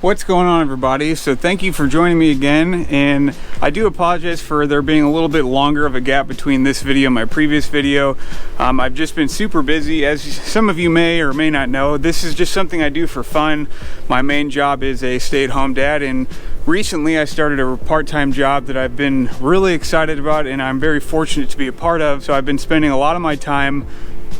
What's going on, everybody? So thank you for joining me again, and I do apologize for there being a little bit longer of a gap between this video and my previous video. I've just been super busy. As some of you may or may not know, this is just something I do for fun. My main job is a stay-at-home dad, and recently I started a part-time job that I've been really excited about and I'm very fortunate to be a part of. So I've been spending a lot of my time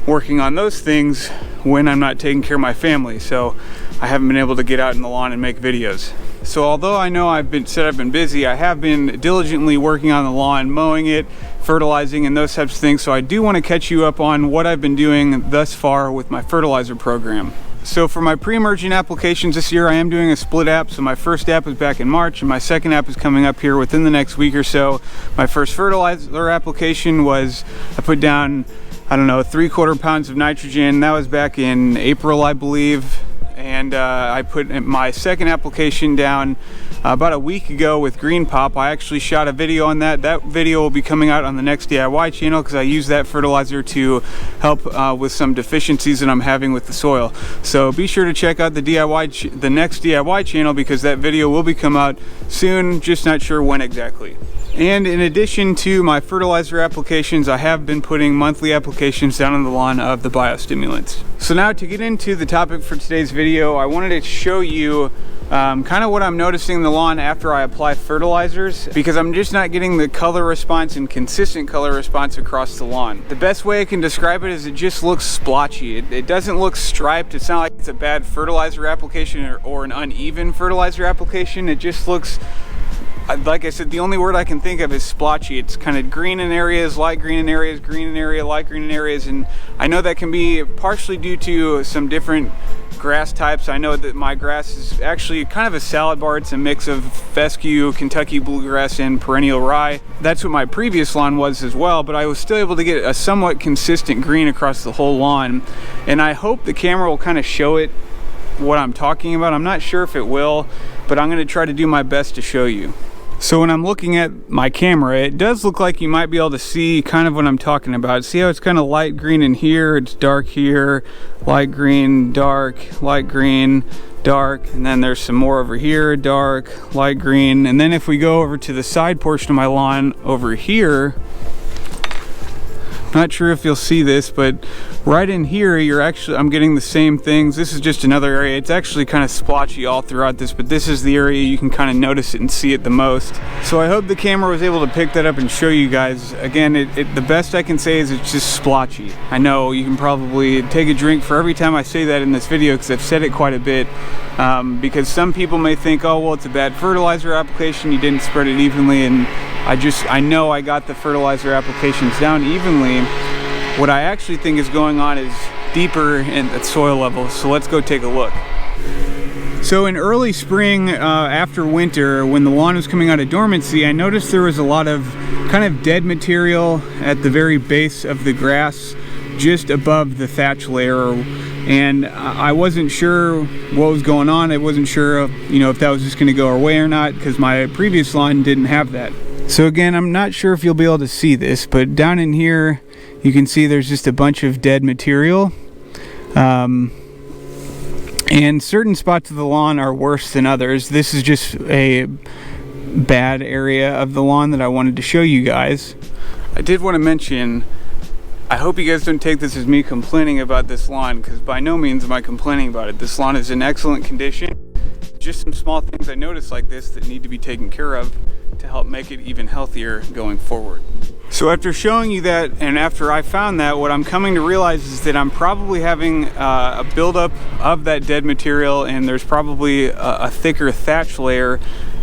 working on those things when I'm not taking care of my family. So I haven't been able to get out in the lawn and make videos. So although I know I've been busy, I have been diligently working on the lawn, mowing it, fertilizing, and those types of things. So I do want to catch you up on what I've been doing thus far with my fertilizer program. So for my pre-emergent applications this year, I am doing a split app. So my first app was back in March and my second app is coming up here within the next week or so. My first fertilizer application was, I put down, I don't know, 3/4 pounds of nitrogen. That was back in April, I believe. And I put my second application down about a week ago with Green Pop. I actually shot a video on that. That video will be coming out on the Next DIY channel because I use that fertilizer to help with some deficiencies that I'm having with the soil. So be sure to check out the Next DIY channel because that video will be come out soon, just not sure when exactly. And in addition to my fertilizer applications, I have been putting monthly applications down on the lawn of the biostimulants. So now to get into the topic for today's video, I wanted to show you kind of what I'm noticing in the lawn after I apply fertilizers, because I'm just not getting the color response and consistent color response across the lawn. The best way I can describe it is it just looks splotchy. It doesn't look striped. It's not like it's a bad fertilizer application or an uneven fertilizer application. It just looks, like I said, the only word I can think of is splotchy. It's kind of green in areas, light green in areas, green in area, light green in areas, and I know that can be partially due to some different grass types. I know that my grass is actually kind of a salad bar. It's a mix of fescue, Kentucky bluegrass, and perennial rye. That's what my previous lawn was as well, but I was still able to get a somewhat consistent green across the whole lawn, and I hope the camera will kind of show it what I'm talking about. I'm not sure if it will, but I'm going to try to do my best to show you. So when I'm looking at my camera, it does look like you might be able to see kind of what I'm talking about. See how it's kind of light green in here, it's dark here, light green, dark, light green, dark, and then there's some more over here, dark, light green. And then if we go over to the side portion of my lawn over here, not sure if you'll see this, but right in here, I'm getting the same things. This is just another area. It's actually kind of splotchy all throughout this, but this is the area you can kind of notice it and see it the most. So I hope the camera was able to pick that up and show you guys. Again, the best I can say is it's just splotchy. I know you can probably take a drink for every time I say that in this video because I've said it quite a bit. Because some people may think, oh, well, it's a bad fertilizer application, you didn't spread it evenly, and I know I got the fertilizer applications down evenly. What I actually think is going on is deeper at soil level, so let's go take a look. So in early spring, after winter, when the lawn was coming out of dormancy, I noticed there was a lot of kind of dead material at the very base of the grass, just above the thatch layer, and I wasn't sure what was going on. I wasn't sure, if that was just going to go away or not, because my previous lawn didn't have that. So again, I'm not sure if you'll be able to see this, but down in here, you can see there's just a bunch of dead material. And certain spots of the lawn are worse than others. This is just a bad area of the lawn that I wanted to show you guys. I did want to mention, I hope you guys don't take this as me complaining about this lawn, because by no means am I complaining about it. This lawn is in excellent condition. Just some small things I noticed like this that need to be taken care of to help make it even healthier going forward. So after showing you that, and after I found that, what I'm coming to realize is that I'm probably having a buildup of that dead material, and there's probably a thicker thatch layer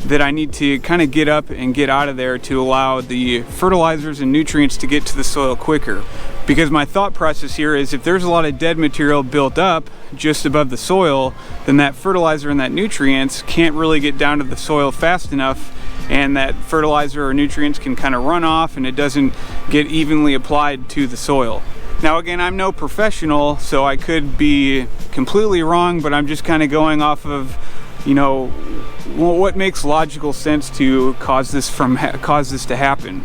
that I need to kind of get up and get out of there to allow the fertilizers and nutrients to get to the soil quicker. Because my thought process here is if there's a lot of dead material built up just above the soil, then that fertilizer and that nutrients can't really get down to the soil fast enough, and that fertilizer or nutrients can kind of run off and it doesn't get evenly applied to the soil. Now again, I'm no professional, so I could be completely wrong, but I'm just kind of going off of, what makes logical sense to cause this to happen.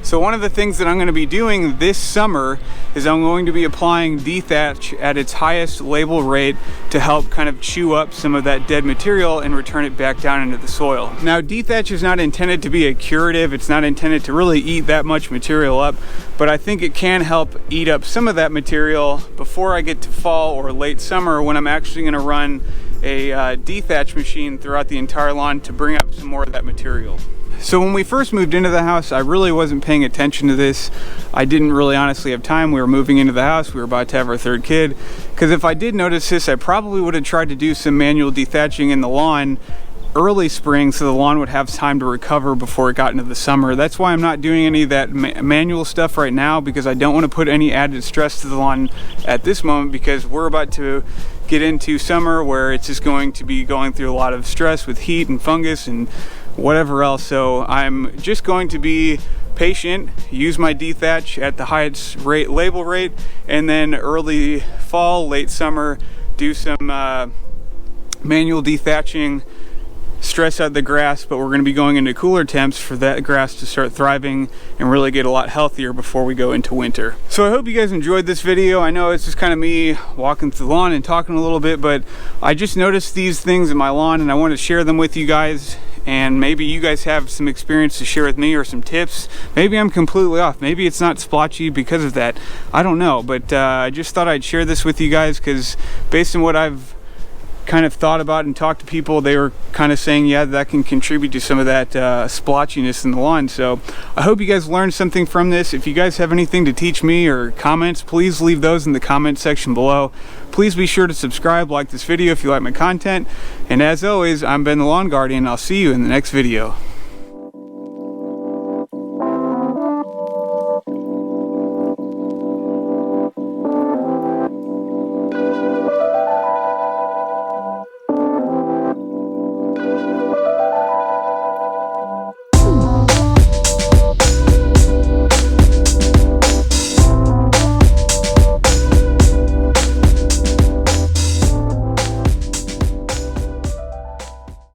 So one of the things that I'm going to be doing this summer is I'm going to be applying dethatch at its highest label rate to help kind of chew up some of that dead material and return it back down into the soil. Now, dethatch is not intended to be a curative. It's not intended to really eat that much material up, but I think it can help eat up some of that material before I get to fall or late summer, when I'm actually going to run a dethatch machine throughout the entire lawn to bring up some more of that material. So when we first moved into the house, I really wasn't paying attention to this. I didn't really honestly have time. We were moving into the house. We were about to have our third kid. Because if I did notice this, I probably would have tried to do some manual dethatching in the lawn early spring so the lawn would have time to recover before it got into the summer. That's why I'm not doing any of that manual stuff right now, because I don't want to put any added stress to the lawn at this moment, because we're about to get into summer where it's just going to be going through a lot of stress with heat and fungus and whatever else. So I'm just going to be patient, use my dethatch at the highest label rate, and then early fall, late summer, do some manual dethatching, stress out the grass. But we're going to be going into cooler temps for that grass to start thriving and really get a lot healthier before we go into winter. So I hope you guys enjoyed this video. I know it's just kind of me walking through the lawn and talking a little bit, but I just noticed these things in my lawn and I want to share them with you guys. And maybe you guys have some experience to share with me or some tips. Maybe I'm completely off. Maybe it's not splotchy because of that. I don't know, but I just thought I'd share this with you guys, because based on what I've kind of thought about and talked to people, they were kind of saying, yeah, that can contribute to some of that splotchiness in the lawn. So I hope you guys learned something from this. If you guys have anything to teach me or comments, please leave those in the comment section below. Please be sure to subscribe, like this video if you like my content. And as always, I'm Ben the Lawn Guardian. I'll see you in the next video.